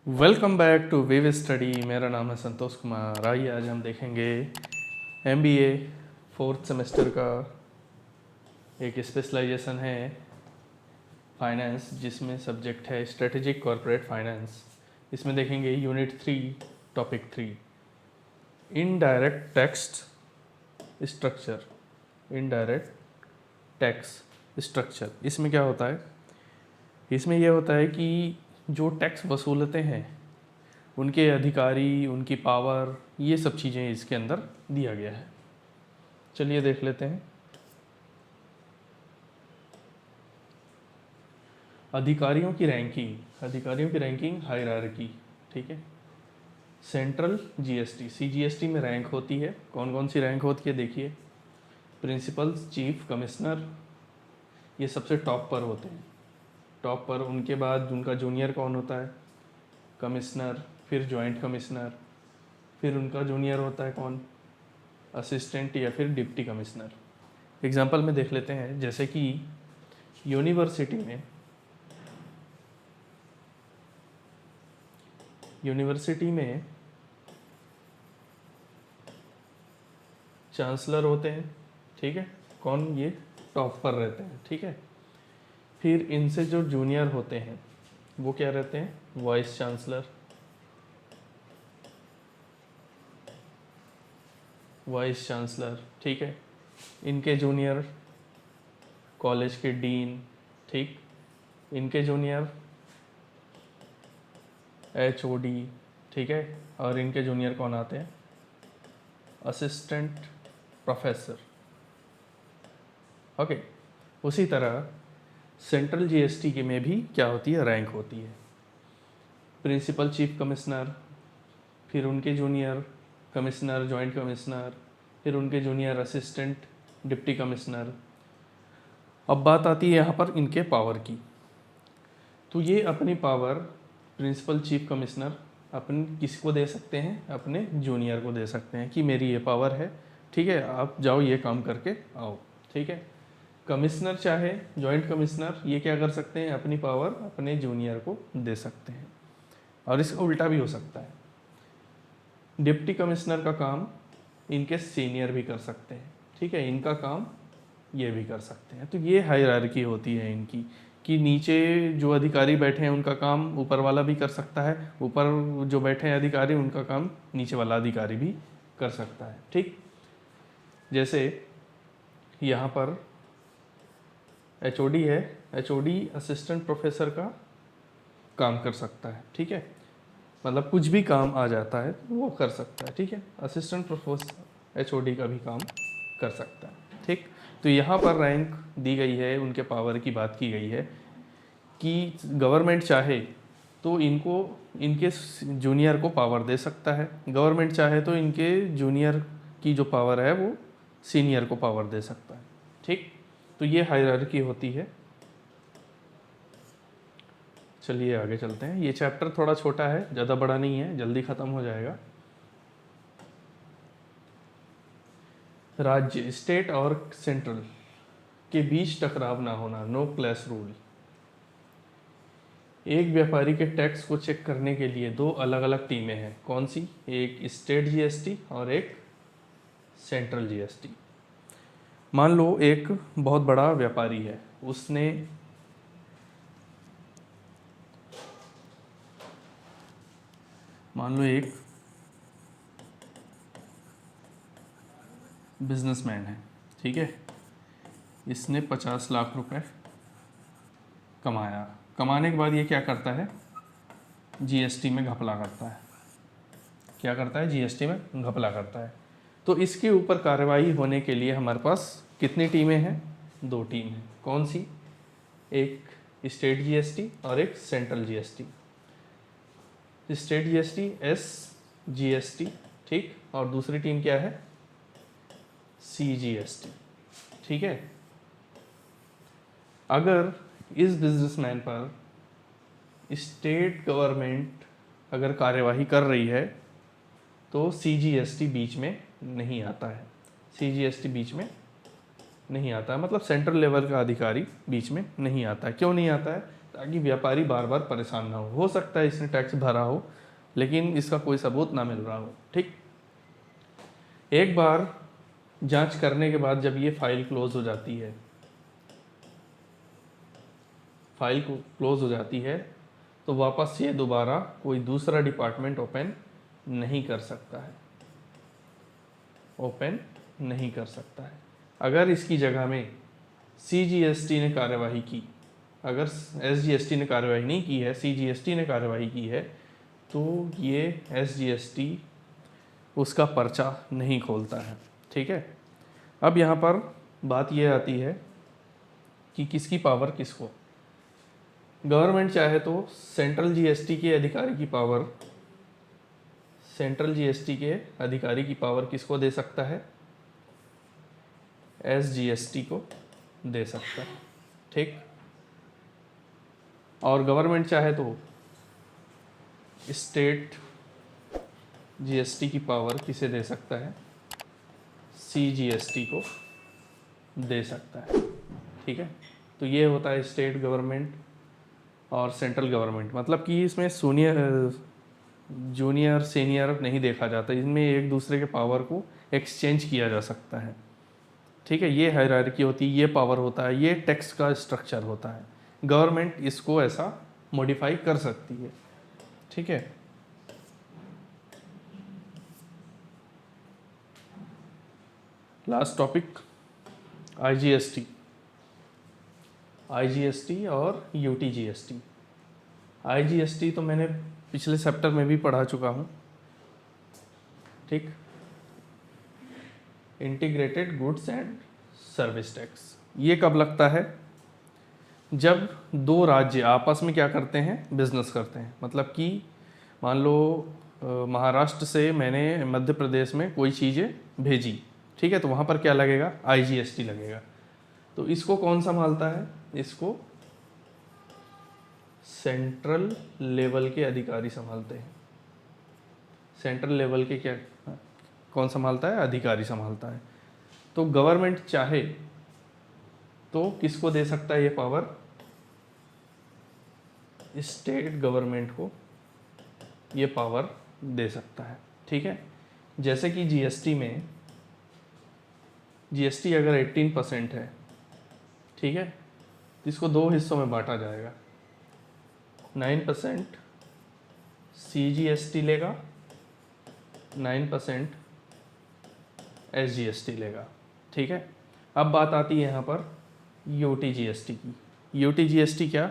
Welcome back to Viv Study. मेरा नाम है संतोष कुमार। आइए आज हम देखेंगे एमबीए फोर्थ सेमेस्टर का एक स्पेशलाइजेशन है फाइनेंस, जिसमें सब्जेक्ट है स्ट्रेटेजिक कॉरपोरेट फाइनेंस। इसमें देखेंगे unit 3 topic 3 indirect tax structure. Indirect tax structure इसमें क्या होता है? इसमें यह होता है कि जो टैक्स वसूलते हैं उनके अधिकारी, उनकी पावर, ये सब चीज़ें इसके अंदर दिया गया है। चलिए देख लेते हैं। अधिकारियों की रैंकिंग हायरार्की, ठीक है। सेंट्रल जीएसटी, सीजीएसटी में रैंक होती है। कौन कौन सी रैंक होती है देखिए। प्रिंसिपल, चीफ, कमिश्नर, ये सबसे टॉप पर होते हैं। टॉप पर, उनके बाद उनका जूनियर कौन होता है? कमिश्नर, फिर जॉइंट कमिश्नर, फिर उनका जूनियर होता है कौन? असिस्टेंट या फिर डिप्टी कमिश्नर। एग्जांपल में देख लेते हैं, जैसे कि यूनिवर्सिटी में चांसलर होते हैं, ठीक है। कौन? ये टॉप पर रहते हैं, ठीक है। फिर इनसे जो जूनियर होते हैं वो क्या रहते हैं? वाइस चांसलर, ठीक है। इनके जूनियर कॉलेज के डीन, ठीक। इनके जूनियर एचओडी, ठीक है। और इनके जूनियर कौन आते हैं? Assistant professor, okay. उसी तरह सेंट्रल जीएसटी के में भी क्या होती है? रैंक होती है। प्रिंसिपल, चीफ कमिश्नर, फिर उनके जूनियर कमिश्नर, जॉइंट कमिश्नर, फिर उनके जूनियर असिस्टेंट, डिप्टी कमिश्नर। अब बात आती है यहाँ पर इनके पावर की। तो ये अपनी पावर प्रिंसिपल, चीफ कमिश्नर अपन किसको दे सकते हैं? अपने जूनियर को दे सकते हैं कि मेरी ये पावर है, ठीक है, आप जाओ ये काम करके आओ, ठीक है। कमिश्नर चाहे जॉइंट कमिश्नर, ये क्या कर सकते हैं? अपनी पावर अपने जूनियर को दे सकते हैं। और इसका उल्टा भी हो सकता है। डिप्टी कमिश्नर का काम इनके सीनियर भी कर सकते हैं, ठीक है। इनका काम ये भी कर सकते हैं। तो ये हायरार्की होती है इनकी, कि नीचे जो अधिकारी बैठे हैं उनका काम ऊपर वाला भी कर सकता है, ऊपर जो बैठे हैं अधिकारी उनका काम नीचे वाला अधिकारी भी कर सकता है, ठीक। जैसे यहाँ पर एचओडी है, एचओडी असिस्टेंट प्रोफेसर का काम कर सकता है, ठीक है। मतलब कुछ भी काम आ जाता है वो कर सकता है, ठीक है। असिस्टेंट प्रोफेसर एचओडी का भी काम कर सकता है, ठीक। तो यहाँ पर रैंक दी गई है, उनके पावर की बात की गई है कि गवर्नमेंट चाहे तो इनको, इनके जूनियर को पावर दे सकता है। गवर्नमेंट चाहे तो इनके जूनियर की जो पावर है वो सीनियर को पावर दे सकता है, ठीक। तो ये हायरार्की होती है। चलिए आगे चलते हैं। ये चैप्टर थोड़ा छोटा है, ज़्यादा बड़ा नहीं है, जल्दी ख़त्म हो जाएगा। राज्य, स्टेट और सेंट्रल के बीच टकराव ना होना, नो क्लैश रूल। एक व्यापारी के टैक्स को चेक करने के लिए दो अलग अलग टीमें हैं। कौन सी? एक स्टेट जीएसटी और एक सेंट्रल जीएसटी। मान लो एक बहुत बड़ा व्यापारी है, उसने मान लो एक बिजनेसमैन है, ठीक है। इसने 50 लाख रुपए कमाया। कमाने के बाद ये क्या करता है? जीएसटी में घपला करता है। क्या करता है? जीएसटी में घपला करता है। तो इसके ऊपर कार्रवाई होने के लिए हमारे पास कितनी टीमें हैं? दो टीम हैं। कौन सी? एक स्टेट जीएसटी और एक central GST. State GST SGST, ठीक। और दूसरी टीम क्या है? सीजीएसटी, ठीक है। अगर इस बिजनेसमैन पर स्टेट गवर्नमेंट अगर कार्यवाही कर रही है तो सीजीएसटी बीच में नहीं आता है। सीजीएसटी बीच में नहीं आता है, मतलब सेंट्रल लेवल का अधिकारी बीच में नहीं आता है। क्यों नहीं आता है? ताकि व्यापारी बार बार परेशान ना हो सकता है इसने टैक्स भरा हो लेकिन इसका कोई सबूत ना मिल रहा हो। ठीक, एक बार जांच करने के बाद जब ये फाइल क्लोज हो जाती है, फाइल को क्लोज हो जाती है तो वापस ये दोबारा कोई दूसरा डिपार्टमेंट ओपन नहीं कर सकता है, ओपन नहीं कर सकता है। अगर इसकी जगह में CGST ने कार्यवाही की, अगर SGST ने कार्यवाही नहीं की है, CGST ने कार्यवाही की है, तो ये SGST उसका पर्चा नहीं खोलता है। ठीक है, अब यहाँ पर बात ये आती है कि किसकी पावर किसको। गवर्नमेंट चाहे तो सेंट्रल GST के अधिकारी की पावर, सेंट्रल GST के अधिकारी की पावर किसको दे सकता है, SGST को दे सकता है। ठीक, और गवर्नमेंट चाहे तो स्टेट GST की पावर किसे दे सकता है, CGST को दे सकता है। ठीक है, तो ये होता है स्टेट गवर्नमेंट और सेंट्रल गवर्नमेंट। मतलब कि इसमें जूनियर सीनियर नहीं देखा जाता, इसमें एक दूसरे के पावर को एक्सचेंज किया जा सकता है। ठीक है, ये हायरार्की होती है, ये पावर होता है, ये टैक्स का स्ट्रक्चर होता है। गवर्नमेंट इसको ऐसा मॉडिफाई कर सकती है। ठीक है, लास्ट टॉपिक IGST और UTGST। IGST तो मैंने पिछले चैप्टर में भी पढ़ा चुका हूँ। ठीक, integrated goods and service tax. ये कब लगता है, जब दो राज्य आपस में क्या करते हैं, बिजनेस करते हैं। मतलब कि मान लो महाराष्ट्र से मैंने मध्य प्रदेश में कोई चीज़ें भेजी, ठीक है, तो वहाँ पर क्या लगेगा, IGST लगेगा। तो इसको कौन संभालता है, इसको सेंट्रल लेवल के अधिकारी संभालते हैं। सेंट्रल लेवल के क्या, कौन संभालता है, अधिकारी संभालता है। तो गवर्नमेंट चाहे तो किसको दे सकता है ये पावर, स्टेट गवर्नमेंट को ये पावर दे सकता है। ठीक है, जैसे कि GST में, GST अगर 18% है, ठीक है, तो इसको दो हिस्सों में बांटा जाएगा। 9% CGST लेगा, 9% SGST लेगा। ठीक है, अब बात आती है यहाँ पर UTGST की। UTGST क्या,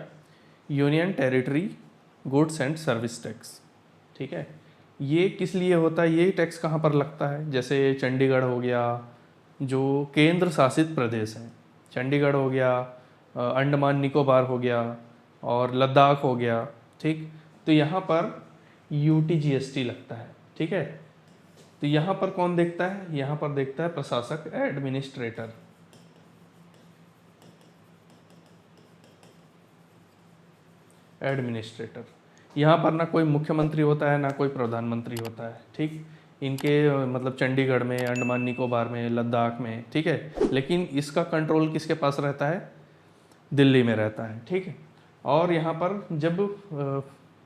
union territory goods and service tax. ठीक है, ये किस लिए होता है, ये टैक्स कहाँ पर लगता है, जैसे चंडीगढ़ हो गया, जो केंद्र शासित प्रदेश हैं, चंडीगढ़ हो गया, अंडमान निकोबार हो गया और लद्दाख हो गया। ठीक, तो यहाँ पर UTGST लगता है। ठीक है, तो यहाँ पर कौन देखता है, यहाँ पर देखता है प्रशासक, एडमिनिस्ट्रेटर। एडमिनिस्ट्रेटर, यहाँ पर ना कोई मुख्यमंत्री होता है ना कोई प्रधानमंत्री होता है। ठीक, इनके मतलब चंडीगढ़ में, अंडमान निकोबार में, लद्दाख में। ठीक है, लेकिन इसका कंट्रोल किसके पास रहता है, दिल्ली में रहता है। ठीक है, और यहाँ पर जब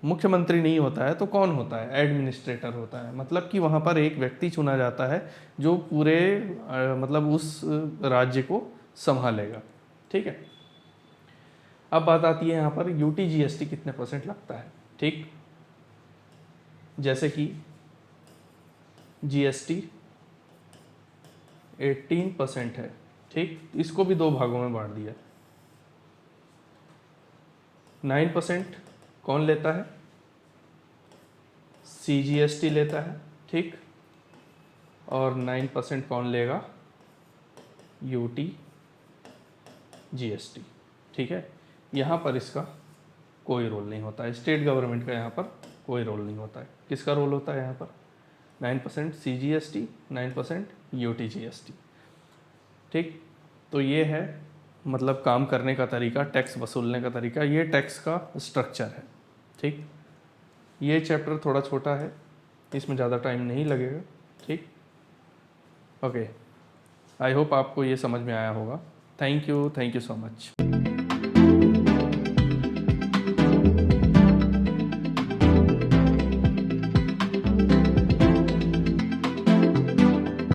मुख्यमंत्री नहीं होता है तो कौन होता है, एडमिनिस्ट्रेटर होता है। मतलब कि वहाँ पर एक व्यक्ति चुना जाता है जो पूरे मतलब उस राज्य को संभालेगा। ठीक है, अब बात आती है यहाँ पर UTGST कितने % लगता है। ठीक, जैसे कि GST 18% है। ठीक, इसको भी दो भागों में बांट दिया। 9% कौन लेता है, CGST लेता है। ठीक, और 9% कौन लेगा, UTGST। ठीक है, यहाँ पर इसका कोई रोल नहीं होता है, स्टेट गवर्नमेंट का यहाँ पर कोई रोल नहीं होता है। किसका रोल होता है यहाँ पर, 9% CGST, 9% UTGST। ठीक, तो ये है मतलब काम करने का तरीका, टैक्स वसूलने का तरीका, ये टैक्स का स्ट्रक्चर है। ठीक, ये चैप्टर थोड़ा छोटा है, इसमें ज़्यादा टाइम नहीं लगेगा। ठीक, ओके, आई होप आपको ये समझ में आया होगा। Thank you so much.